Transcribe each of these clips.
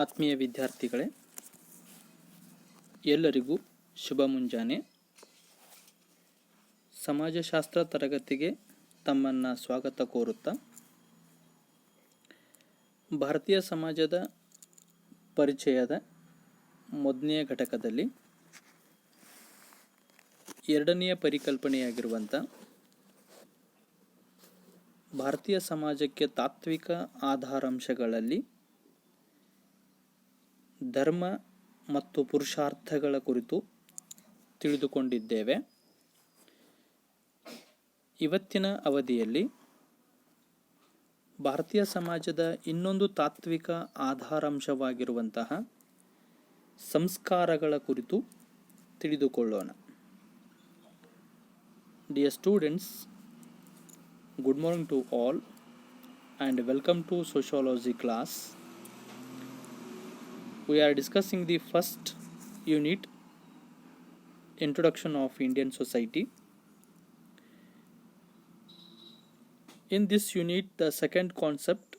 ಆತ್ಮೀಯ ವಿದ್ಯಾರ್ಥಿಗಳೇ, ಎಲ್ಲರಿಗೂ ಶುಭ ಮುಂಜಾನೆ. ಸಮಾಜಶಾಸ್ತ್ರ ತರಗತಿಗೆ ತಮ್ಮನ್ನು ಸ್ವಾಗತ ಕೋರುತ್ತಾ, ಭಾರತೀಯ ಸಮಾಜದ ಪರಿಚಯದ ಮೊದಲನೆಯ ಘಟಕದಲ್ಲಿ ಎರಡನೆಯ ಪರಿಕಲ್ಪನೆಯಾಗಿರುವಂಥ ಭಾರತೀಯ ಸಮಾಜಕ್ಕೆ ತಾತ್ವಿಕ ಆಧಾರಾಂಶಗಳಲ್ಲಿ ಧರ್ಮ ಮತ್ತು ಪುರುಷಾರ್ಥಗಳ ಕುರಿತು ತಿಳಿದುಕೊಂಡಿದ್ದೇವೆ. ಇವತ್ತಿನ ಅವಧಿಯಲ್ಲಿ ಭಾರತೀಯ ಸಮಾಜದ ಇನ್ನೊಂದು ತಾತ್ವಿಕ ಆಧಾರಾಂಶವಾಗಿರುವಂತಹ ಸಂಸ್ಕಾರಗಳ ಕುರಿತು ತಿಳಿದುಕೊಳ್ಳೋಣ. Dear students, good morning to all and welcome to sociology class. We are discussing the first unit, introduction of Indian society. In this unit, the second concept,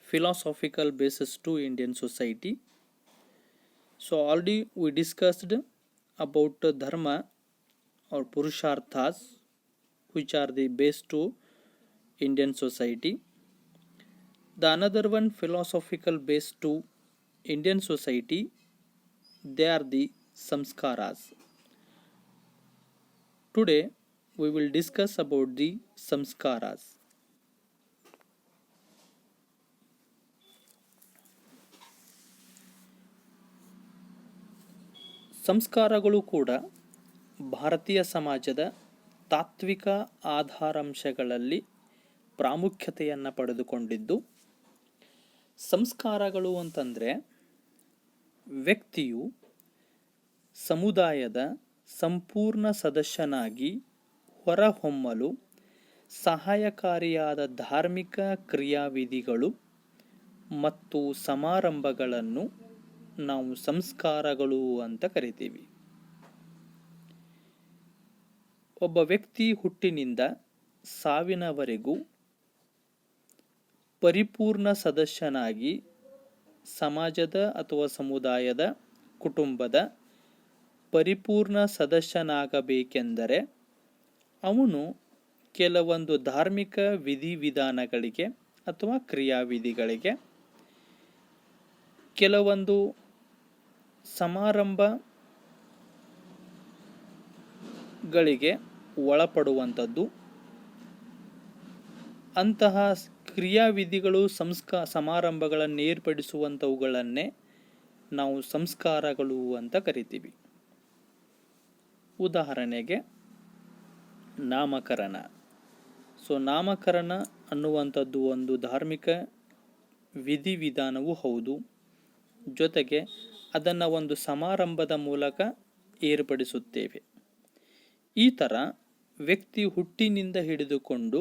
philosophical basis to Indian society. So already we discussed about dharma or purusharthas, which are the base to Indian society. The another one, philosophical base to Indian society, they are the samskaras. Today we will discuss about the samskaras. ಸಂಸ್ಕಾರಗಳು ಕೂಡ ಭಾರತೀಯ ಸಮಾಜದ ತಾತ್ವಿಕ ಆಧಾರಾಂಶಗಳಲ್ಲಿ ಪ್ರಾಮುಖ್ಯತೆಯನ್ನು ಪಡೆದುಕೊಂಡಿದ್ದು, ಸಂಸ್ಕಾರಗಳು ಅಂತಂದರೆ ವ್ಯಕ್ತಿಯು ಸಮುದಾಯದ ಸಂಪೂರ್ಣ ಸದಸ್ಯನಾಗಿ ಹೊರಹೊಮ್ಮಲು ಸಹಾಯಕಾರಿಯಾದ ಧಾರ್ಮಿಕ ಕ್ರಿಯಾವಿಧಿಗಳು ಮತ್ತು ಸಮಾರಂಭಗಳನ್ನು ನಾವು ಸಂಸ್ಕಾರಗಳು ಅಂತ ಕರಿತೀವಿ. ಒಬ್ಬ ವ್ಯಕ್ತಿ ಹುಟ್ಟಿನಿಂದ ಸಾವಿನವರೆಗೂ ಪರಿಪೂರ್ಣ ಸದಸ್ಯನಾಗಿ ಸಮಾಜದ ಅಥವಾ ಸಮುದಾಯದ ಕುಟುಂಬದ ಪರಿಪೂರ್ಣ ಸದಸ್ಯನಾಗಬೇಕೆಂದರೆ ಅವನು ಕೆಲವೊಂದು ಧಾರ್ಮಿಕ ವಿಧಿವಿಧಾನಗಳಿಗೆ ಅಥವಾ ಕ್ರಿಯಾವಿಧಿಗಳಿಗೆ, ಕೆಲವೊಂದು ಸಮಾರಂಭಗಳಿಗೆ ಒಳಪಡುವಂಥದ್ದು. ಅಂತಹ ಕ್ರಿಯಾವಿಧಿಗಳು ಸಮಾರಂಭಗಳನ್ನು ಏರ್ಪಡಿಸುವಂಥವುಗಳನ್ನೇ ನಾವು ಸಂಸ್ಕಾರಗಳು ಅಂತ ಕರಿತೀವಿ. ಉದಾಹರಣೆಗೆ ನಾಮಕರಣ. ನಾಮಕರಣ ಅನ್ನುವಂಥದ್ದು ಒಂದು ಧಾರ್ಮಿಕ ವಿಧಿವಿಧಾನವೂ ಹೌದು, ಜೊತೆಗೆ ಅದನ್ನು ಒಂದು ಸಮಾರಂಭದ ಮೂಲಕ ಏರ್ಪಡಿಸುತ್ತೇವೆ. ಈ ಥರ ವ್ಯಕ್ತಿ ಹುಟ್ಟಿನಿಂದ ಹಿಡಿದುಕೊಂಡು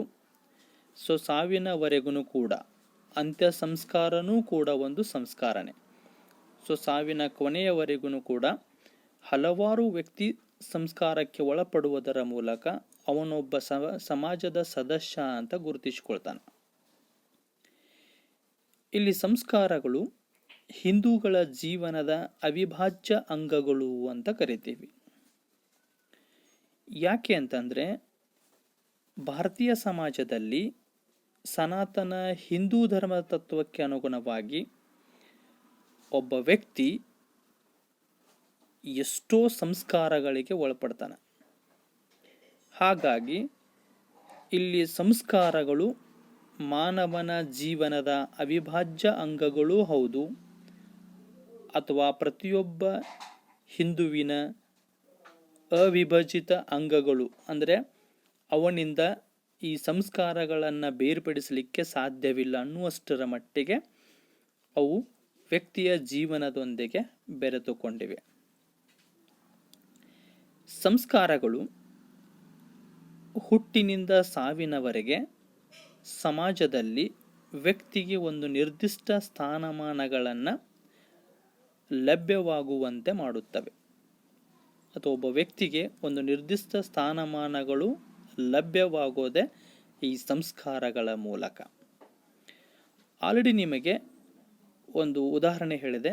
ಸಾವಿನವರೆಗೂ ಕೂಡ ಅಂತ್ಯ ಸಂಸ್ಕಾರನೂ ಕೂಡ ಒಂದು ಸಂಸ್ಕಾರನೇ. ಸಾವಿನ ಕೊನೆಯವರೆಗೂ ಕೂಡ ಹಲವಾರು ವ್ಯಕ್ತಿ ಸಂಸ್ಕಾರಕ್ಕೆ ಒಳಪಡುವುದರ ಮೂಲಕ ಅವನೊಬ್ಬ ಸಮಾಜದ ಸದಸ್ಯ ಅಂತ ಗುರುತಿಸಿಕೊಳ್ತಾನೆ. ಇಲ್ಲಿ ಸಂಸ್ಕಾರಗಳು ಹಿಂದೂಗಳ ಜೀವನದ ಅವಿಭಾಜ್ಯ ಅಂಗಗಳು ಅಂತ ಕರಿತೀವಿ. ಯಾಕೆ ಅಂತಂದರೆ, ಭಾರತೀಯ ಸಮಾಜದಲ್ಲಿ ಸನಾತನ ಹಿಂದೂ ಧರ್ಮದ ತತ್ವಕ್ಕೆ ಅನುಗುಣವಾಗಿ ಒಬ್ಬ ವ್ಯಕ್ತಿ ಎಷ್ಟೋ ಸಂಸ್ಕಾರಗಳಿಗೆ ಒಳಪಡ್ತಾನೆ. ಹಾಗಾಗಿ ಇಲ್ಲಿ ಸಂಸ್ಕಾರಗಳು ಮಾನವನ ಜೀವನದ ಅವಿಭಾಜ್ಯ ಅಂಗಗಳೂ ಹೌದು, ಅಥವಾ ಪ್ರತಿಯೊಬ್ಬ ಹಿಂದುವಿನ ಅವಿಭಜಿತ ಅಂಗಗಳು. ಅಂದರೆ ಅವನಿಂದ ಈ ಸಂಸ್ಕಾರಗಳನ್ನು ಬೇರ್ಪಡಿಸಲಿಕ್ಕೆ ಸಾಧ್ಯವಿಲ್ಲ ಅನ್ನುವಷ್ಟರ ಮಟ್ಟಿಗೆ ಅವು ವ್ಯಕ್ತಿಯ ಜೀವನದೊಂದಿಗೆ ಬೆರೆತುಕೊಂಡಿವೆ. ಸಂಸ್ಕಾರಗಳು ಹುಟ್ಟಿನಿಂದ ಸಾವಿನವರೆಗೆ ಸಮಾಜದಲ್ಲಿ ವ್ಯಕ್ತಿಗೆ ಒಂದು ನಿರ್ದಿಷ್ಟ ಸ್ಥಾನಮಾನಗಳನ್ನು ಲಭ್ಯವಾಗುವಂತೆ ಮಾಡುತ್ತವೆ, ಅಥವಾ ಒಬ್ಬ ವ್ಯಕ್ತಿಗೆ ಒಂದು ನಿರ್ದಿಷ್ಟ ಸ್ಥಾನಮಾನಗಳು ಲಭ್ಯವಾಗೋದೇ ಈ ಸಂಸ್ಕಾರಗಳ ಮೂಲಕ. ಆಲ್ರೆಡಿ ನಿಮಗೆ ಒಂದು ಉದಾಹರಣೆ ಹೇಳಿದೆ,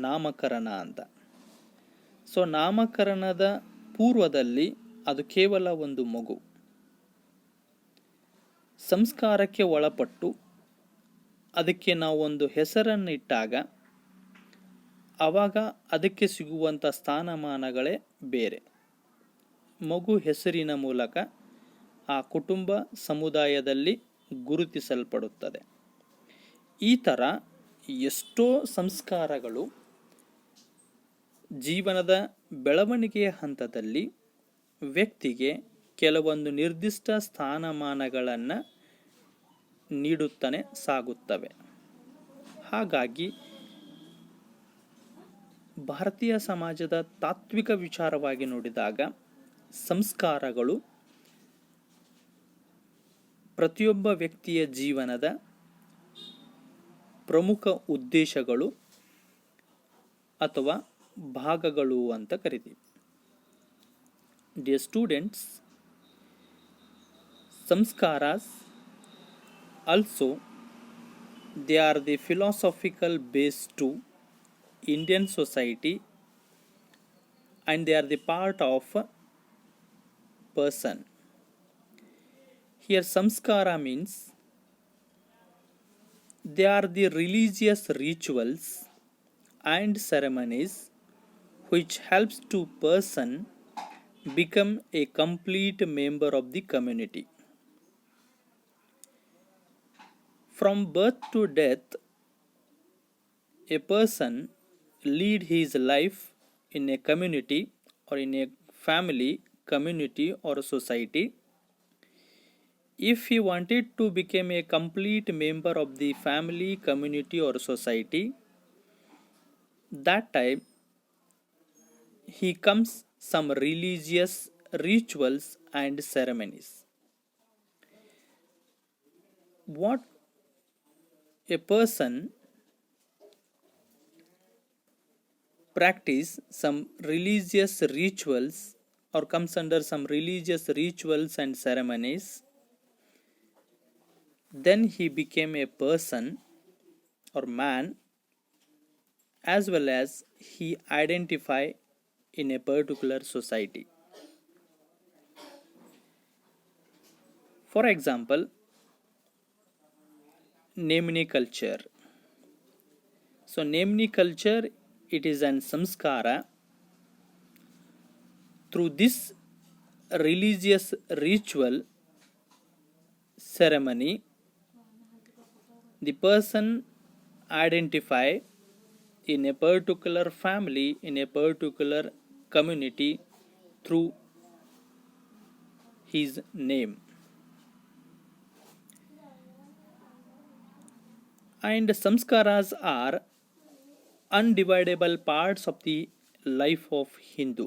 ನಾಮಕರಣ ಅಂತ. ಸೊ ನಾಮಕರಣದ ಪೂರ್ವದಲ್ಲಿ ಅದು ಕೇವಲ ಒಂದು ಮಗು. ಸಂಸ್ಕಾರಕ್ಕೆ ಒಳಪಟ್ಟು ಅದಕ್ಕೆ ನಾವು ಒಂದು ಹೆಸರನ್ನಿಟ್ಟಾಗ ಆವಾಗ ಅದಕ್ಕೆ ಸಿಗುವಂಥ ಸ್ಥಾನಮಾನಗಳೇ ಬೇರೆ. ಮಗು ಹೆಸರಿನ ಮೂಲಕ ಆ ಕುಟುಂಬ ಸಮುದಾಯದಲ್ಲಿ ಗುರುತಿಸಲ್ಪಡುತ್ತದೆ. ಈ ಥರ ಎಷ್ಟೋ ಸಂಸ್ಕಾರಗಳು ಜೀವನದ ಬೆಳವಣಿಗೆಯ ಹಂತದಲ್ಲಿ ವ್ಯಕ್ತಿಗೆ ಕೆಲವೊಂದು ನಿರ್ದಿಷ್ಟ ಸ್ಥಾನಮಾನಗಳನ್ನು ನೀಡುತ್ತಾನೆ ಸಾಗುತ್ತವೆ. ಹಾಗಾಗಿ ಭಾರತೀಯ ಸಮಾಜದ ತಾತ್ವಿಕ ವಿಚಾರವಾಗಿ ನೋಡಿದಾಗ ಸಂಸ್ಕಾರಗಳು ಪ್ರತಿಯೊಬ್ಬ ವ್ಯಕ್ತಿಯ ಜೀವನದ ಪ್ರಮುಖ ಉದ್ದೇಶಗಳು ಅಥವಾ ಭಾಗಗಳು ಅಂತ ಕರಿತೀವಿ. ಡಿಯರ್ ಸ್ಟೂಡೆಂಟ್ಸ್, ಸಂಸ್ಕಾರಾಸ್ also they are the philosophical base to Indian society and they are the part of person. Here samskara means they are the religious rituals and ceremonies which helps to person become a complete member of the community. From birth to death, a person lead his life in a community or in a family, community or society. If he wanted to become a complete member of the family, community or society, that time he comes some religious rituals and ceremonies. What a person practice some religious rituals or comes under some religious rituals and ceremonies, then he became a person or man, as well as he identify in a particular society. For example, Nemni culture. So Nemni culture, it is an samskara. Through this religious ritual ceremony, the person identify in a particular family, in a particular community through his name. And samskaras are undividable parts of the life of Hindu.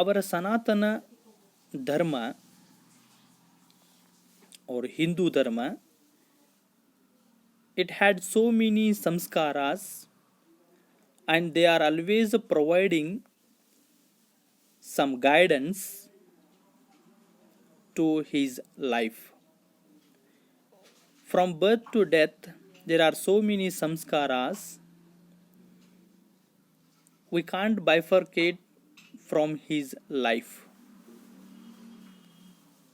ಅವರ ಸನಾತನ ಧರ್ಮ or Hindu dharma, it had so many samskaras and they are always providing some guidance to his life. From birth to death, there are so many samskaras. We can't bifurcate from his life.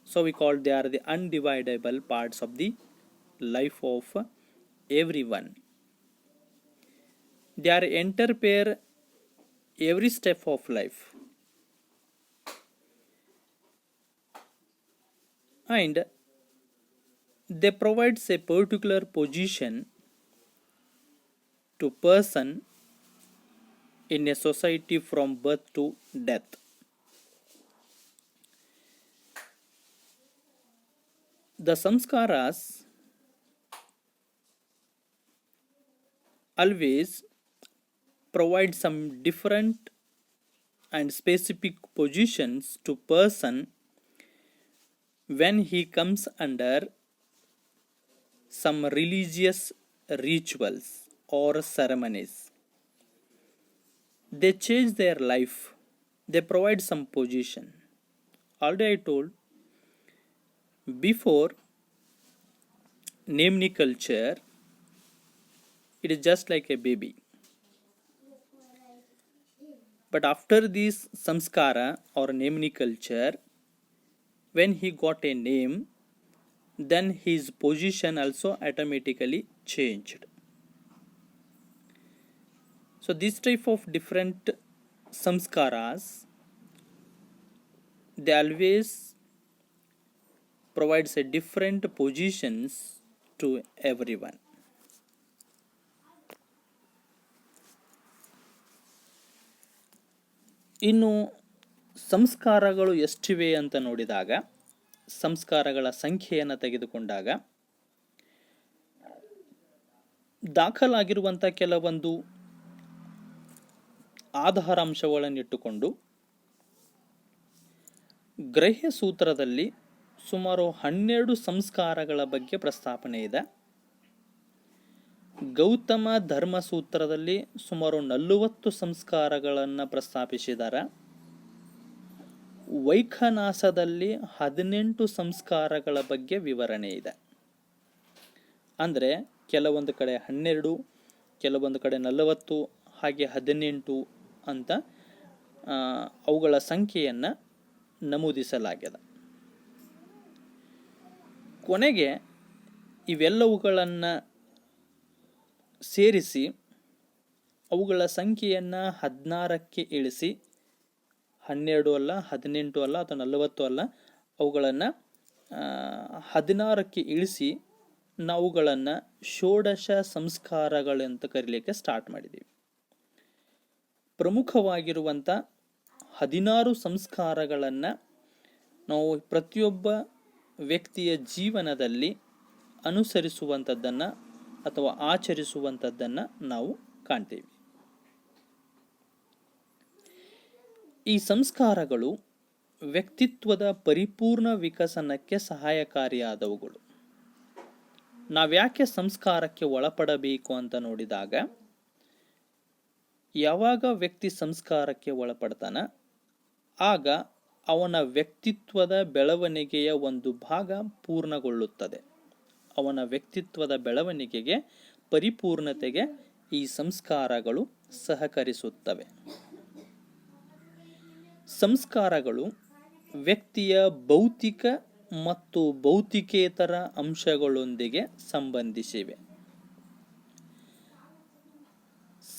So we call they are the undividable parts of the life of everyone. They are interpair every step of life. And they provides a particular position to person in a society from birth to death. The samskaras always provide some different and specific positions to person when he comes under some religious rituals or ceremonies. They change their life. They provide some position. Already I told, before namni culture, it is just like a baby. But after this samskara or namni culture, when he got a name, then his position also automatically changed. So this type of different samskaras, they always provides a different positions to everyone. ಇನ್ನು ಸಂಸ್ಕಾರಗಳು ಎಷ್ಟಿವೆ ಅಂತ ನೋಡಿದಾಗ, ಸಂಸ್ಕಾರಗಳ ಸಂಖ್ಯೆಯನ್ನು ತೆಗೆದುಕೊಂಡಾಗ ದಾಖಲಾಗಿರುವಂಥ ಕೆಲವೊಂದು ಆಧಾರಾಂಶಗಳನ್ನಿಟ್ಟುಕೊಂಡು ಗ್ರಹ್ಯ ಸೂತ್ರದಲ್ಲಿ ಸುಮಾರು 12 ಸಂಸ್ಕಾರಗಳ ಬಗ್ಗೆ ಪ್ರಸ್ತಾಪನೆ ಇದೆ. ಗೌತಮ ಧರ್ಮಸೂತ್ರದಲ್ಲಿ ಸುಮಾರು 40 ಸಂಸ್ಕಾರಗಳನ್ನು ಪ್ರಸ್ತಾಪಿಸಿದ್ದಾರೆ. ವೈಖಾನಸದಲ್ಲಿ 18 ಸಂಸ್ಕಾರಗಳ ಬಗ್ಗೆ ವಿವರಣೆ ಇದೆ. ಅಂದರೆ ಕೆಲವೊಂದು ಕಡೆ 12, ಕೆಲವೊಂದು ಕಡೆ 40, ಹಾಗೆ 18 ಅಂತ ಅವುಗಳ ಸಂಖ್ಯೆಯನ್ನು ನಮೂದಿಸಲಾಗಿದೆ. ಕೊನೆಗೆ ಇವೆಲ್ಲವುಗಳನ್ನು ಸೇರಿಸಿ ಅವುಗಳ ಸಂಖ್ಯೆಯನ್ನು 16ಕ್ಕೆ ಇಳಿಸಿ, 12 ಅಲ್ಲ, 18 ಅಲ್ಲ, ಅಥವಾ 40 ಅಲ್ಲ, ಅವುಗಳನ್ನು 16ಕ್ಕೆ ಇಳಿಸಿ ನಾವುಗಳನ್ನು ಷೋಡಶ ಸಂಸ್ಕಾರಗಳೆಂತ ಕರೀಲಿಕ್ಕೆ ಸ್ಟಾರ್ಟ್ ಮಾಡಿದ್ದೀವಿ. ಪ್ರಮುಖವಾಗಿರುವಂಥ 16 ಸಂಸ್ಕಾರಗಳನ್ನು ನಾವು ಪ್ರತಿಯೊಬ್ಬ ವ್ಯಕ್ತಿಯ ಜೀವನದಲ್ಲಿ ಅನುಸರಿಸುವಂಥದ್ದನ್ನು ಅಥವಾ ಆಚರಿಸುವಂಥದ್ದನ್ನು ನಾವು ಕಾಣ್ತೀವಿ. ಈ ಸಂಸ್ಕಾರಗಳು ವ್ಯಕ್ತಿತ್ವದ ಪರಿಪೂರ್ಣ ವಿಕಸನಕ್ಕೆ ಸಹಾಯಕಾರಿಯಾದವುಗಳು. ನಾವ್ಯಾಕೆ ಸಂಸ್ಕಾರಕ್ಕೆ ಒಳಪಡಬೇಕು ಅಂತ ನೋಡಿದಾಗ, ಯಾವಾಗ ವ್ಯಕ್ತಿ ಸಂಸ್ಕಾರಕ್ಕೆ ಒಳಪಡ್ತಾನ ಆಗ ಅವನ ವ್ಯಕ್ತಿತ್ವದ ಬೆಳವಣಿಗೆಯ ಒಂದು ಭಾಗ ಪೂರ್ಣಗೊಳ್ಳುತ್ತದೆ. ಅವನ ವ್ಯಕ್ತಿತ್ವದ ಬೆಳವಣಿಗೆಗೆ, ಪರಿಪೂರ್ಣತೆಗೆ ಈ ಸಂಸ್ಕಾರಗಳು ಸಹಕರಿಸುತ್ತವೆ. ಸಂಸ್ಕಾರಗಳು ವ್ಯಕ್ತಿಯ ಭೌತಿಕ ಮತ್ತು ಭೌತಿಕೇತರ ಅಂಶಗಳೊಂದಿಗೆ ಸಂಬಂಧಿಸಿವೆ.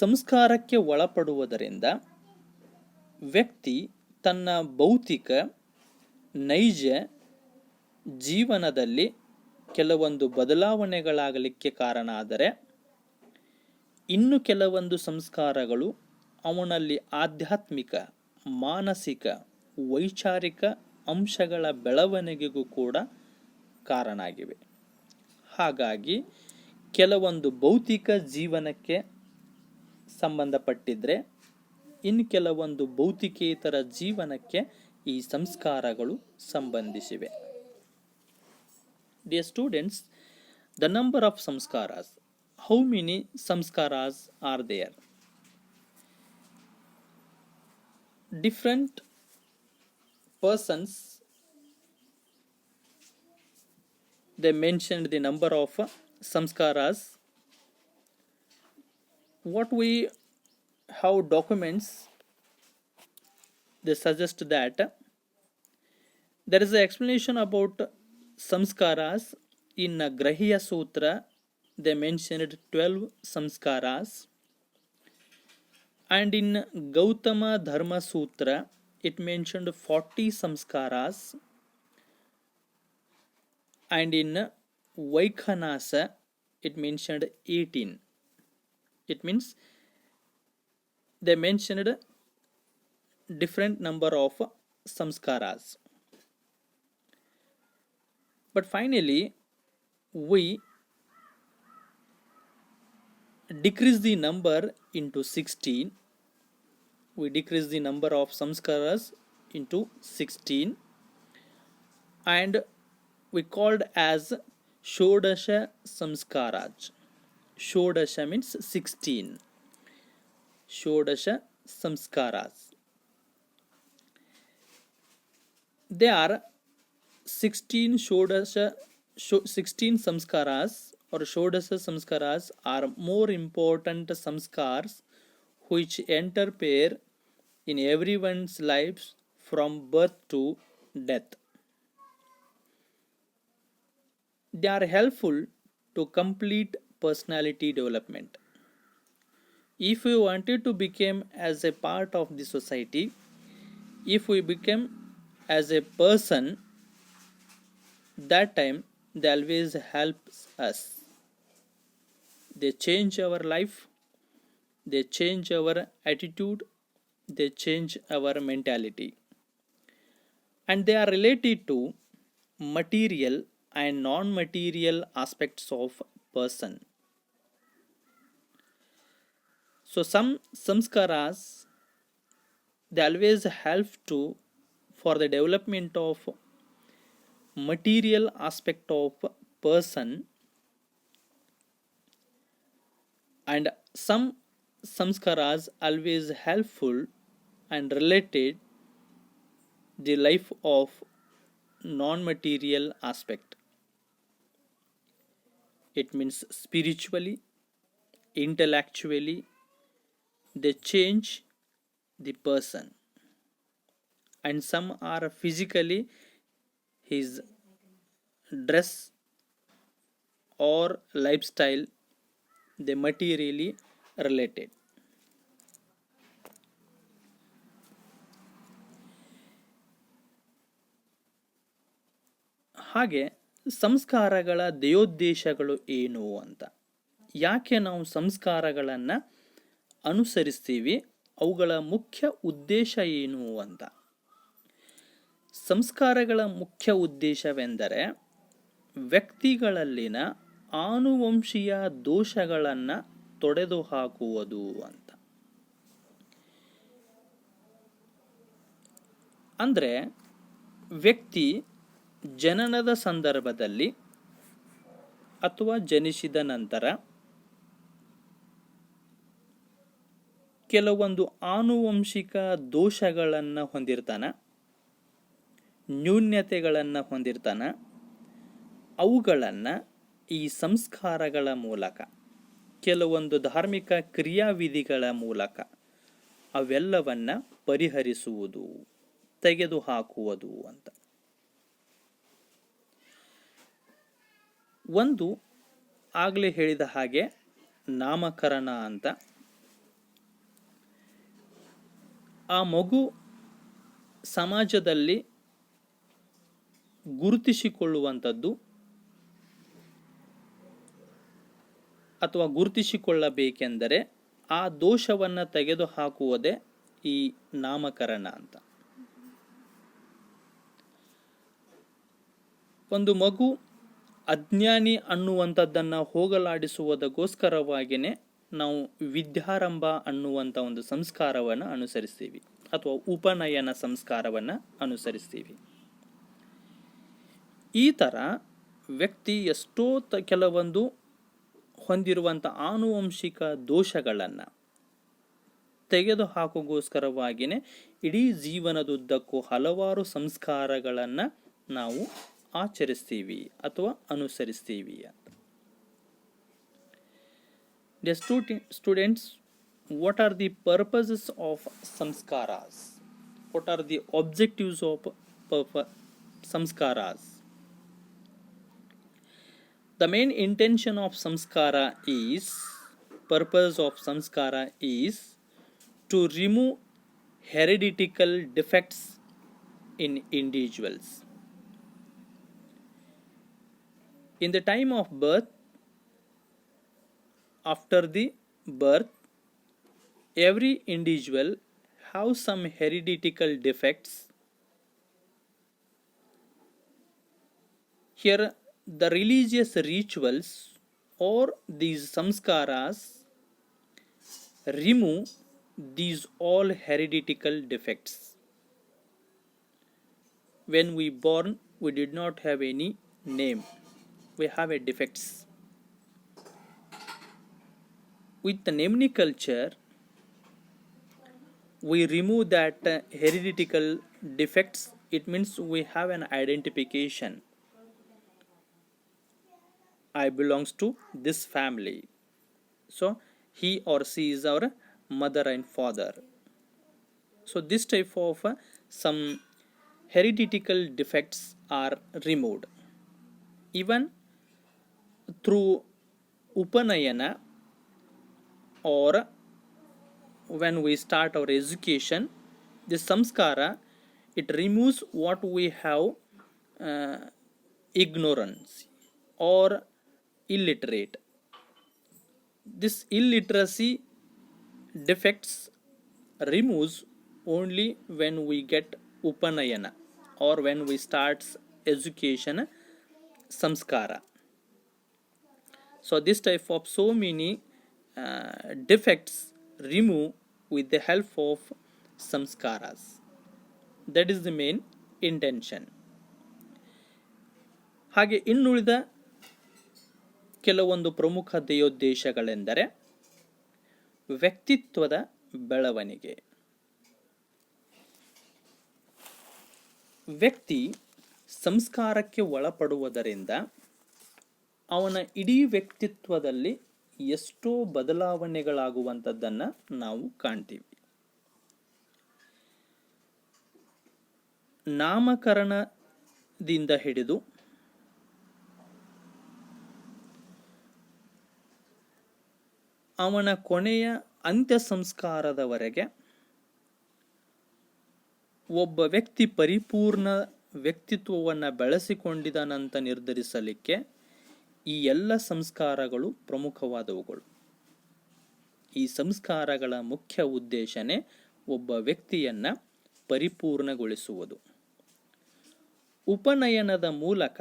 ಸಂಸ್ಕಾರಕ್ಕೆ ಒಳಪಡುವುದರಿಂದ ವ್ಯಕ್ತಿ ತನ್ನ ಭೌತಿಕ ನೈಜ ಜೀವನದಲ್ಲಿ ಕೆಲವೊಂದು ಬದಲಾವಣೆಗಳಾಗಲಿಕ್ಕೆ ಕಾರಣ ಆದರೆ, ಇನ್ನು ಕೆಲವೊಂದು ಸಂಸ್ಕಾರಗಳು ಅವನಲ್ಲಿ ಆಧ್ಯಾತ್ಮಿಕ, ಮಾನಸಿಕ, ವೈಚಾರಿಕ ಅಂಶಗಳ ಬೆಳವಣಿಗೆಗೂ ಕೂಡ ಕಾರಣ ಆಗಿವೆ. ಹಾಗಾಗಿ ಕೆಲವೊಂದು ಭೌತಿಕ ಜೀವನಕ್ಕೆ ಸಂಬಂಧಪಟ್ಟಿದ್ರೆ, ಇನ್ನು ಕೆಲವೊಂದು ಭೌತಿಕೇತರ ಜೀವನಕ್ಕೆ ಈ ಸಂಸ್ಕಾರಗಳು ಸಂಬಂಧಿಸಿವೆ. Dear students, the number of samskaras. How many samskaras are there? Different persons, they mentioned the number of samskaras. What we have documents, they suggest that there is an explanation about samskaras in Grahya Sutra. They mentioned 12 samskaras, and in Gautama Dharma Sutra it mentioned 40 samskaras, and in Vaikhanasa it mentioned 18. It means they mentioned different number of samskaras. But finally we decrease the number into 16. We decrease the number of samskaras into 16, and we called as Shodasha Samskaras. Shodasha means 16. Shodasha Samskaras. They are 16 16 samskaras or Shodasa samskaras are more important samskars which interfere in everyone's lives from birth to death. They are helpful to complete personality development. If we wanted to become as a part of the society, if we become as a person, that time they always helps us. They change our life, they change our attitude, they change our mentality, and they are related to material and non-material aspects of person. So some samskaras they always help to for the development of material aspect of person, and some samskaras always helpful and related the life of non-material aspect. It means spiritually, intellectually, they change the person, and some are physically, his dress or lifestyle, they materially related. ಹಾಗೆ ಸಂಸ್ಕಾರಗಳ ಧ್ಯೇಯೋದ್ದೇಶಗಳು ಏನು ಅಂತ, ಯಾಕೆ ನಾವು ಸಂಸ್ಕಾರಗಳನ್ನು ಅನುಸರಿಸ್ತೀವಿ, ಅವುಗಳ ಮುಖ್ಯ ಉದ್ದೇಶ ಏನು ಅಂತ. ಸಂಸ್ಕಾರಗಳ ಮುಖ್ಯ ಉದ್ದೇಶವೆಂದರೆ ವ್ಯಕ್ತಿಗಳಲ್ಲಿನ ಆನುವಂಶೀಯ ದೋಷಗಳನ್ನು ತೊಡೆದು ಹಾಕುವುದು ಅಂತ. ಅಂದರೆ ವ್ಯಕ್ತಿ ಜನನದ ಸಂದರ್ಭದಲ್ಲಿ ಅಥವಾ ಜನಿಸಿದ ನಂತರ ಕೆಲವೊಂದು ಆನುವಂಶಿಕ ದೋಷಗಳನ್ನು ಹೊಂದಿರ್ತಾನೆ, ನ್ಯೂನ್ಯತೆಗಳನ್ನು ಹೊಂದಿರ್ತಾನೆ. ಅವುಗಳನ್ನು ಈ ಸಂಸ್ಕಾರಗಳ ಮೂಲಕ, ಕೆಲವೊಂದು ಧಾರ್ಮಿಕ ಕ್ರಿಯಾವಿಧಿಗಳ ಮೂಲಕ ಅವೆಲ್ಲವನ್ನು ಪರಿಹರಿಸುವುದು, ತೆಗೆದುಹಾಕುವುದು ಅಂತ. ಒಂದು ಆಗಲೇ ಹೇಳಿದ ಹಾಗೆ ನಾಮಕರಣ ಅಂತ. ಆ ಮಗು ಸಮಾಜದಲ್ಲಿ ಗುರುತಿಸಿಕೊಳ್ಳುವಂಥದ್ದು ಅಥವಾ ಗುರುತಿಸಿಕೊಳ್ಳಬೇಕೆಂದರೆ ಆ ದೋಷವನ್ನು ತೆಗೆದುಹಾಕುವುದೇ ಈ ನಾಮಕರಣ ಅಂತ. ಒಂದು ಮಗು ಅಜ್ಞಾನಿ ಅನ್ನುವಂಥದ್ದನ್ನು ಹೋಗಲಾಡಿಸುವುದಕ್ಕೋಸ್ಕರವಾಗಿಯೇ ನಾವು ವಿದ್ಯಾರಂಭ ಅನ್ನುವಂಥ ಒಂದು ಸಂಸ್ಕಾರವನ್ನು ಅನುಸರಿಸ್ತೀವಿ ಅಥವಾ ಉಪನಯನ ಸಂಸ್ಕಾರವನ್ನು ಅನುಸರಿಸ್ತೀವಿ. ಈ ಥರ ವ್ಯಕ್ತಿ ಎಷ್ಟೋ ಕೆಲವೊಂದು ಹೊಂದಿರುವಂಥ ಆನುವಂಶಿಕ ದೋಷಗಳನ್ನು ತೆಗೆದುಹಾಕೋಗೋಸ್ಕರವಾಗಿಯೇ ಇಡೀ ಜೀವನದುದ್ದಕ್ಕೂ ಹಲವಾರು ಸಂಸ್ಕಾರಗಳನ್ನು ನಾವು ಆಚರಿಸ್ತೀವಿ ಅಥವಾ ಅನುಸರಿಸ್ತೀವಿ ಅಂತ. Dear students, what are the purposes of samskaras? What are the objectives of samskaras? The main intention of samskara is, purpose of samskara is to remove hereditary defects in individuals. In the time of birth, after the birth, every individual have some hereditary defects. Here the religious rituals or these samskaras remove these all hereditary defects. When we born, we did not have any name, we have a defects. With the Nemni culture, we remove that hereditary defects. It means we have an identification. I belongs to this family. So he or she is our mother and father. So this type of some hereditary defects are removed. Even through upanayana, or when we start our education, the samskara, it removes what we have uh, ignorance or illiterate. This illiteracy defects removes only when we get upanayana or when we start education samskara. So this type of so many defects remove with the help of samskaras. That is the main intention. ಹಾಗೆ ಇನ್ನುಳಿದ ಕೆಲವೊಂದು ಪ್ರಮುಖ ಧ್ಯೇಯೋದ್ದೇಶಗಳೆಂದರೆ ವ್ಯಕ್ತಿತ್ವದ ಬೆಳವಣಿಗೆ. ವ್ಯಕ್ತಿ ಸಂಸ್ಕಾರಕ್ಕೆ ಒಳಪಡುವುದರಿಂದ ಅವನ ಇಡೀ ವ್ಯಕ್ತಿತ್ವದಲ್ಲಿ ಎಷ್ಟೋ ಬದಲಾವಣೆಗಳಾಗುವಂಥದ್ದನ್ನು ನಾವು ಕಾಣ್ತೀವಿ. ನಾಮಕರಣದಿಂದ ಹಿಡಿದು ಅವನ ಕೊನೆಯ ಅಂತ್ಯ ಸಂಸ್ಕಾರದವರೆಗೆ ಒಬ್ಬ ವ್ಯಕ್ತಿ ಪರಿಪೂರ್ಣ ವ್ಯಕ್ತಿತ್ವವನ್ನು ಬೆಳೆಸಿಕೊಂಡಿದ್ದಾನಂತ ನಿರ್ಧರಿಸಲಿಕ್ಕೆ ಈ ಎಲ್ಲ ಸಂಸ್ಕಾರಗಳು ಪ್ರಮುಖವಾದವುಗಳು. ಈ ಸಂಸ್ಕಾರಗಳ ಮುಖ್ಯ ಉದ್ದೇಶನೇ ಒಬ್ಬ ವ್ಯಕ್ತಿಯನ್ನು ಪರಿಪೂರ್ಣಗೊಳಿಸುವುದು. ಉಪನಯನದ ಮೂಲಕ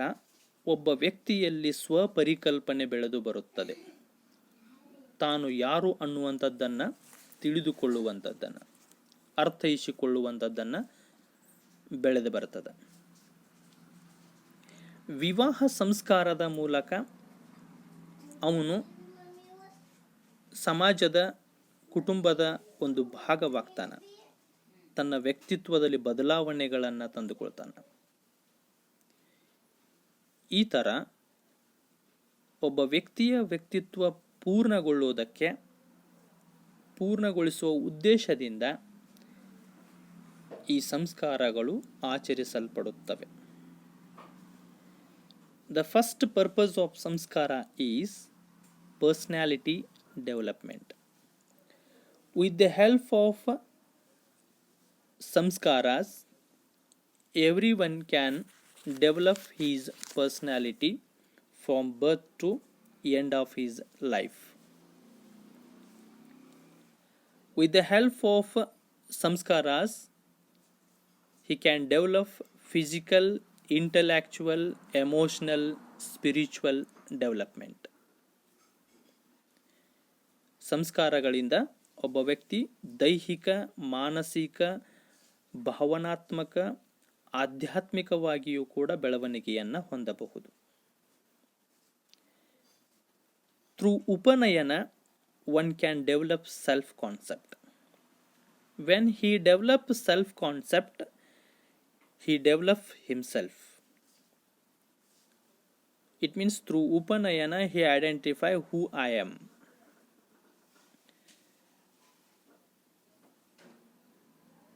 ಒಬ್ಬ ವ್ಯಕ್ತಿಯಲ್ಲಿ ಸ್ವಪರಿಕಲ್ಪನೆ ಬೆಳೆದು ಬರುತ್ತದೆ. ತಾನು ಯಾರು ಅನ್ನುವಂಥದ್ದನ್ನು ತಿಳಿದುಕೊಳ್ಳುವಂಥದ್ದನ್ನು, ಅರ್ಥೈಸಿಕೊಳ್ಳುವಂಥದ್ದನ್ನು ಬೆಳೆದು ಬರ್ತದೆ. ವಿವಾಹ ಸಂಸ್ಕಾರದ ಮೂಲಕ ಅವನು ಸಮಾಜದ, ಕುಟುಂಬದ ಒಂದು ಭಾಗವಾಗ್ತಾನೆ. ತನ್ನ ವ್ಯಕ್ತಿತ್ವದಲ್ಲಿ ಬದಲಾವಣೆಗಳನ್ನು ತಂದುಕೊಳ್ತಾನೆ. ಈ ಥರ ಒಬ್ಬ ವ್ಯಕ್ತಿಯ ವ್ಯಕ್ತಿತ್ವ ಪೂರ್ಣಗೊಳಿಸುವ ಉದ್ದೇಶದಿಂದ ಈ ಸಂಸ್ಕಾರಗಳು ಆಚರಿಸಲ್ಪಡುತ್ತವೆ. The first purpose of samskara is personality development. With the help of samskaras, everyone can develop his personality from birth to end of his life. With the help of samskaras, he can develop physical, intellectual, emotional, spiritual development. ಸಂಸ್ಕಾರಗಳಿಂದ ಒಬ್ಬ ವ್ಯಕ್ತಿ ದೈಹಿಕ, ಮಾನಸಿಕ, ಭಾವನಾತ್ಮಕ, ಆಧ್ಯಾತ್ಮಿಕವಾಗಿಯೂ ಕೂಡ ಬೆಳವಣಿಗೆಯನ್ನು ಹೊಂದಬಹುದು. Through upanayana, one can develop self-concept. When he develops self-concept, he develops himself. It means through upanayana he identify who I am.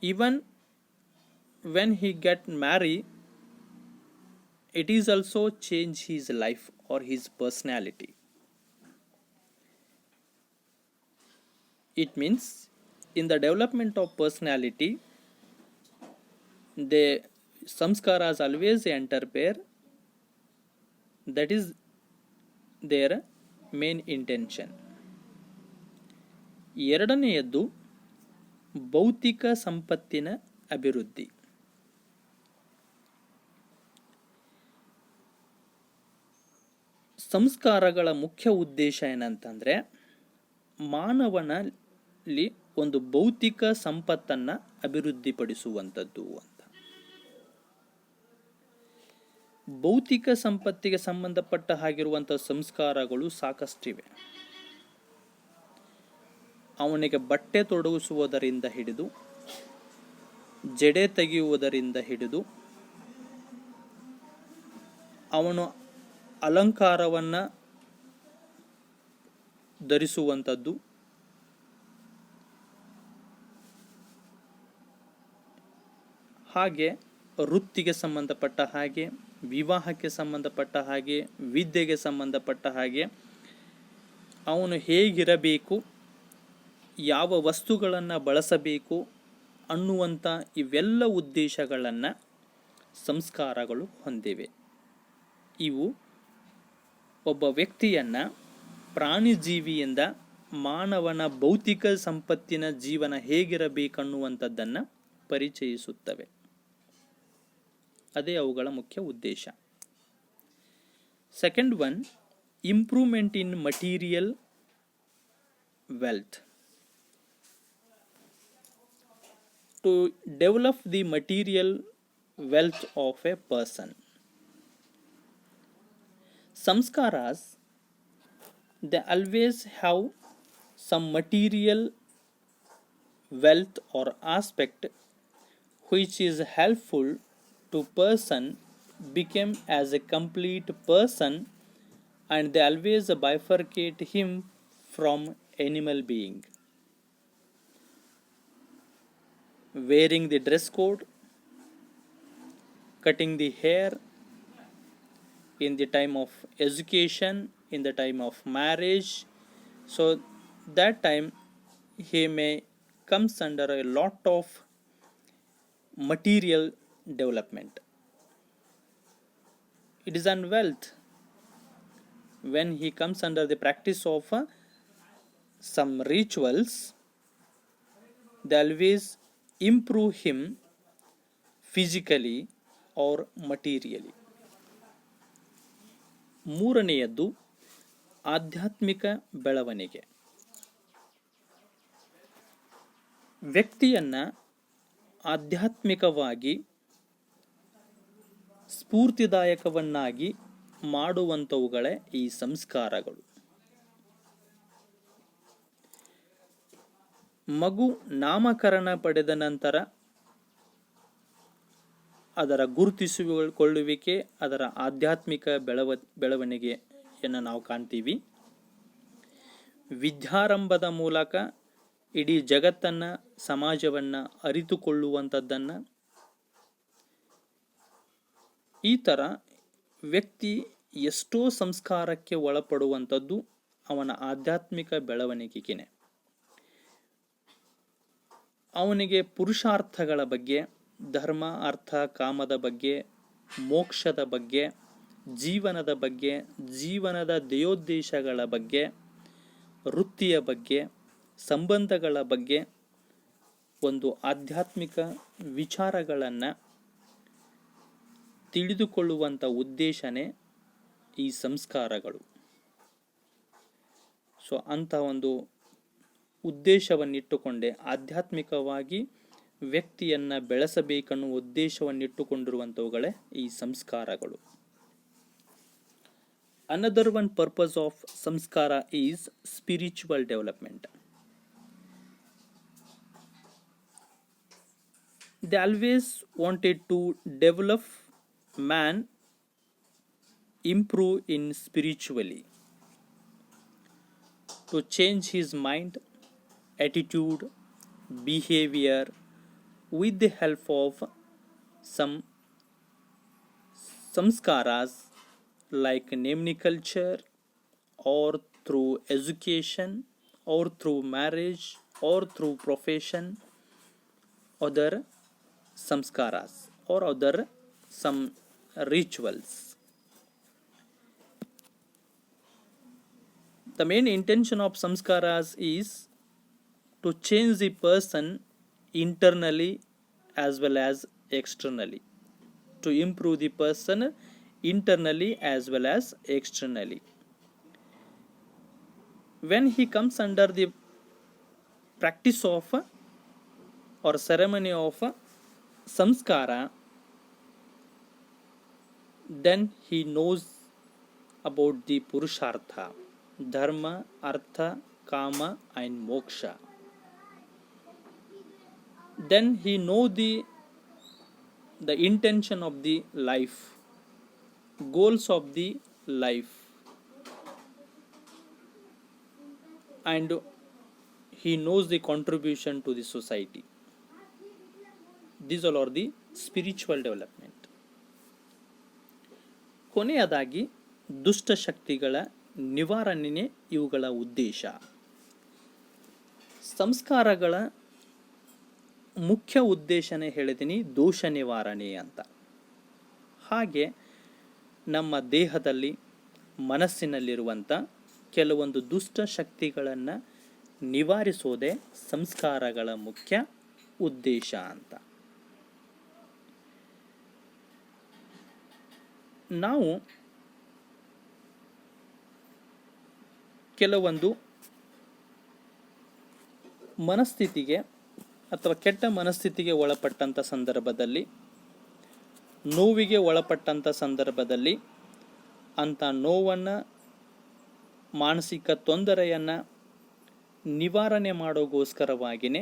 Even when he get married, it is also change his life or his personality. It means in the development of personality, the samskaras always interfere. That is their main intention. ಎರಡನೆಯದ್ದು ಭೌತಿಕ ಸಂಪತ್ತಿನ ಅಭಿವೃದ್ಧಿ. ಸಂಸ್ಕಾರಗಳ ಮುಖ್ಯ ಉದ್ದೇಶ ಏನಂತಂದರೆ ಮಾನವನಲ್ಲಿ ಒಂದು ಭೌತಿಕ ಸಂಪತ್ತನ್ನು ಅಭಿವೃದ್ಧಿಪಡಿಸುವಂಥದ್ದು ಅಂತ. ಭೌತಿಕ ಸಂಪತ್ತಿಗೆ ಸಂಬಂಧಪಟ್ಟ ಹಾಗಿರುವಂಥ ಸಂಸ್ಕಾರಗಳು ಸಾಕಷ್ಟಿವೆ. ಅವನಿಗೆ ಬಟ್ಟೆ ತೊಡಗಿಸುವುದರಿಂದ ಹಿಡಿದು, ಜಡೆ ತೆಗೆಯುವುದರಿಂದ ಹಿಡಿದು, ಅವನು ಅಲಂಕಾರವನ್ನು ಧರಿಸುವಂಥದ್ದು, ಹಾಗೆ ವೃತ್ತಿಗೆ ಸಂಬಂಧಪಟ್ಟ ಹಾಗೆ, ವಿವಾಹಕ್ಕೆ ಸಂಬಂಧಪಟ್ಟ ಹಾಗೆ, ವಿದ್ಯೆಗೆ ಸಂಬಂಧಪಟ್ಟ ಹಾಗೆ ಅವನು ಹೇಗಿರಬೇಕು, ಯಾವ ವಸ್ತುಗಳನ್ನು ಬಳಸಬೇಕು ಅನ್ನುವಂಥ ಇವೆಲ್ಲ ಉದ್ದೇಶಗಳನ್ನು ಸಂಸ್ಕಾರಗಳು ಹೊಂದಿವೆ. ಇವು ಒಬ್ಬ ವ್ಯಕ್ತಿಯನ್ನು ಪ್ರಾಣಿಜೀವಿಯಿಂದ ಮಾನವನ ಭೌತಿಕ ಸಂಪತ್ತಿನ ಜೀವನ ಹೇಗಿರಬೇಕನ್ನುವಂಥದ್ದನ್ನು ಪರಿಚಯಿಸುತ್ತವೆ. ಅದೇ ಅವುಗಳ ಮುಖ್ಯ ಉದ್ದೇಶ. Second one, improvement in material wealth. To develop the material wealth of a person. Samskaras, they always have some material wealth or aspect which is helpful to person become as a complete person, and they always bifurcate him from animal being. Wearing the dress code, cutting the hair, in the time of education, in the time of marriage, so that time he may comes under a lot of material development. It is an wealth when he comes under the practice of some rituals. They always improve him physically or materially. ಮೂರನೆಯದ್ದು ಆಧ್ಯಾತ್ಮಿಕ ಬೆಳವಣಿಗೆ. ವ್ಯಕ್ತಿಯನ್ನು ಆಧ್ಯಾತ್ಮಿಕವಾಗಿ ಸ್ಫೂರ್ತಿದಾಯಕವನ್ನಾಗಿ ಮಾಡುವಂಥವುಗಳೇ ಈ ಸಂಸ್ಕಾರಗಳು. ಮಗು ನಾಮಕರಣ ಪಡೆದ ನಂತರ ಅದರ ಗುರುತಿಸಿಕೊಳ್ಳುವಿಕೆ, ಅದರ ಆಧ್ಯಾತ್ಮಿಕ ಬೆಳವಣಿಗೆಯನ್ನು ನಾವು ಕಾಣ್ತೀವಿ. ವಿದ್ಯಾರಂಭದ ಮೂಲಕ ಇಡೀ ಜಗತ್ತನ್ನು, ಸಮಾಜವನ್ನು ಅರಿತುಕೊಳ್ಳುವಂಥದ್ದನ್ನು, ಈ ಥರ ವ್ಯಕ್ತಿ ಎಷ್ಟೋ ಸಂಸ್ಕಾರಕ್ಕೆ ಒಳಪಡುವಂಥದ್ದು ಅವನ ಆಧ್ಯಾತ್ಮಿಕ ಬೆಳವಣಿಗೆಗೆ. ಅವನಿಗೆ ಪುರುಷಾರ್ಥಗಳ ಬಗ್ಗೆ, ಧರ್ಮ ಅರ್ಥ ಕಾಮದ ಬಗ್ಗೆ, ಮೋಕ್ಷದ ಬಗ್ಗೆ, ಜೀವನದ ಬಗ್ಗೆ, ಜೀವನದ ಧ್ಯೇಯೋದ್ದೇಶಗಳ ಬಗ್ಗೆ, ವೃತ್ತಿಯ ಬಗ್ಗೆ, ಸಂಬಂಧಗಳ ಬಗ್ಗೆ ಒಂದು ಆಧ್ಯಾತ್ಮಿಕ ವಿಚಾರಗಳನ್ನು ತಿಳಿದುಕೊಳ್ಳುವಂಥ ಉದ್ದೇಶನೇ ಈ ಸಂಸ್ಕಾರಗಳು. ಸೊ ಅಂಥ ಒಂದು ಉದ್ದೇಶವನ್ನಿಟ್ಟುಕೊಂಡೇ ಆಧ್ಯಾತ್ಮಿಕವಾಗಿ ವ್ಯಕ್ತಿಯನ್ನು ಬೆಳೆಸಬೇಕನ್ನುವ ಉದ್ದೇಶವನ್ನಿಟ್ಟುಕೊಂಡಿರುವಂಥವುಗಳೇ ಈ ಸಂಸ್ಕಾರಗಳು. Another one purpose of samskara is spiritual development. They always wanted to develop man, improve in spiritually, to change his mind, attitude, behavior with the help of some samskaras like naming culture, or through education, or through marriage, or through profession, other samskaras or other some rituals. The main intention of samskaras is to change the person internally as well as externally, to improve the person internally as well as externally. When he comes under the practice of or ceremony of samskara, then he knows about the purushartha, dharma, artha, kama and moksha. Then he know the intention of the life, goals of the life. and he knows the contribution to the society. These all are the spiritual development. ಕೊನೆಯದಾಗಿ ದುಷ್ಟಶಕ್ತಿಗಳ ನಿವಾರಣೆಯೇ ಇವುಗಳ ಉದ್ದೇಶ. ಸಂಸ್ಕಾರಗಳ ಮುಖ್ಯ ಉದ್ದೇಶನೇ ಹೇಳಿದ್ದೀನಿ, ದೋಷ ನಿವಾರಣೆ ಅಂತ. ಹಾಗೆ ನಮ್ಮ ದೇಹದಲ್ಲಿ ಮನಸ್ಸಿನಲ್ಲಿರುವಂಥ ಕೆಲವೊಂದು ದುಷ್ಟ ಶಕ್ತಿಗಳನ್ನು ನಿವಾರಿಸೋದೇ ಸಂಸ್ಕಾರಗಳ ಮುಖ್ಯ ಉದ್ದೇಶ ಅಂತ. ನಾವು ಕೆಲವೊಂದು ಮನಸ್ಥಿತಿಗೆ ಅಥವಾ ಕೆಟ್ಟ ಮನಸ್ಥಿತಿಗೆ ಒಳಪಟ್ಟಂಥ ಸಂದರ್ಭದಲ್ಲಿ, ನೋವಿಗೆ ಒಳಪಟ್ಟಂಥ ಸಂದರ್ಭದಲ್ಲಿ ಅಂಥ ನೋವನ್ನು, ಮಾನಸಿಕ ತೊಂದರೆಯನ್ನು ನಿವಾರಣೆ ಮಾಡೋಗೋಸ್ಕರವಾಗಿಯೇ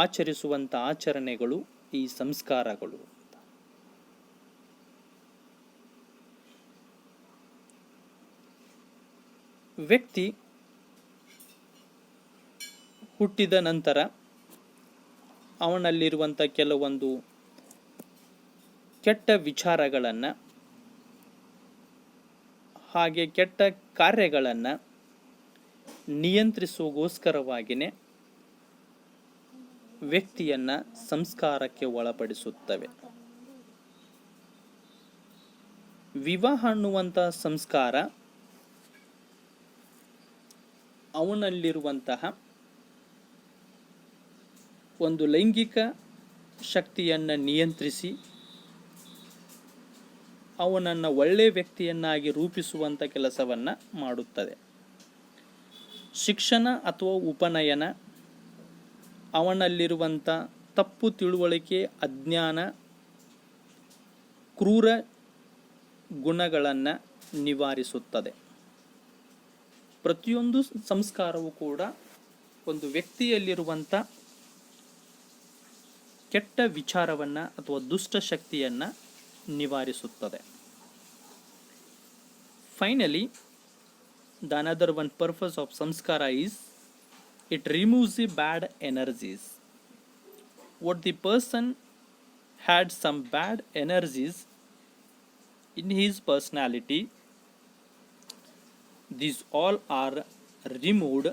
ಆಚರಿಸುವಂಥ ಆಚರಣೆಗಳು ಈ ಸಂಸ್ಕಾರಗಳು. ವ್ಯಕ್ತಿ ಹುಟ್ಟಿದ ನಂತರ ಅವನಲ್ಲಿರುವಂಥ ಕೆಲವೊಂದು ಕೆಟ್ಟ ವಿಚಾರಗಳನ್ನು ಹಾಗೆ ಕೆಟ್ಟ ಕಾರ್ಯಗಳನ್ನು ನಿಯಂತ್ರಿಸುಗೋಸ್ಕರವಾಗಿಯೇ ವ್ಯಕ್ತಿಯನ್ನು ಸಂಸ್ಕಾರಕ್ಕೆ ಒಳಪಡಿಸುತ್ತವೆ. ವಿವಾಹ ಅನ್ನುವಂಥ ಸಂಸ್ಕಾರ ಅವನಲ್ಲಿರುವಂತಹ ಒಂದು ಲೈಂಗಿಕ ಶಕ್ತಿಯನ್ನು ನಿಯಂತ್ರಿಸಿ ಅವನನ್ನು ಒಳ್ಳೆಯ ವ್ಯಕ್ತಿಯನ್ನಾಗಿ ರೂಪಿಸುವಂಥ ಕೆಲಸವನ್ನು ಮಾಡುತ್ತದೆ. ಶಿಕ್ಷಣ ಅಥವಾ ಉಪನಯನ ಅವನಲ್ಲಿರುವಂಥ ತಪ್ಪು ತಿಳುವಳಿಕೆ, ಅಜ್ಞಾನ, ಕ್ರೂರ ಗುಣಗಳನ್ನು ನಿವಾರಿಸುತ್ತದೆ. ಪ್ರತಿಯೊಂದು ಸಂಸ್ಕಾರವೂ ಕೂಡ ಒಂದು ವ್ಯಕ್ತಿಯಲ್ಲಿರುವಂಥ ಕೆಟ್ಟ ವಿಚಾರವನ್ನು ಅಥವಾ ದುಷ್ಟ ಶಕ್ತಿಯನ್ನು ನಿವಾರಿಸುತ್ತದೆ. Finally, the another one purpose of samskara is it removes the bad energies. What the person had some bad energies in his personality, these all are removed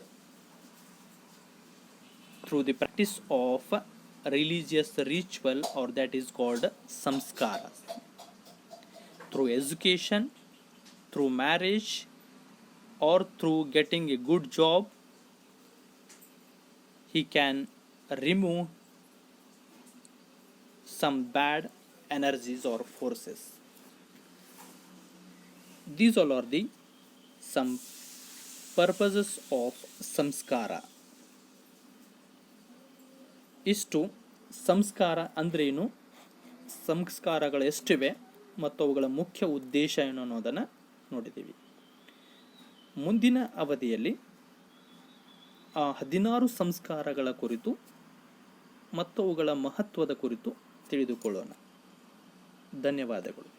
through the practice of religious ritual, or that is called samskaras. Through education, through marriage, or through getting a good job, he can remove some bad energies or forces. These all are the some purposes of samskara. ಇಷ್ಟು ಸಂಸ್ಕಾರ ಅಂದ್ರೇನು, ಸಂಸ್ಕಾರಗಳು ಎಷ್ಟಿವೆ ಮತ್ತು ಅವುಗಳ ಮುಖ್ಯ ಉದ್ದೇಶ ಏನು ಅನ್ನೋದನ್ನು ನೋಡಿದ್ದೀವಿ. ಮುಂದಿನ ಅವಧಿಯಲ್ಲಿ 16 ಸಂಸ್ಕಾರಗಳ ಕುರಿತು ಮತ್ತು ಅವುಗಳ ಮಹತ್ವದ ಕುರಿತು ತಿಳಿದುಕೊಳ್ಳೋಣ. ಧನ್ಯವಾದಗಳು.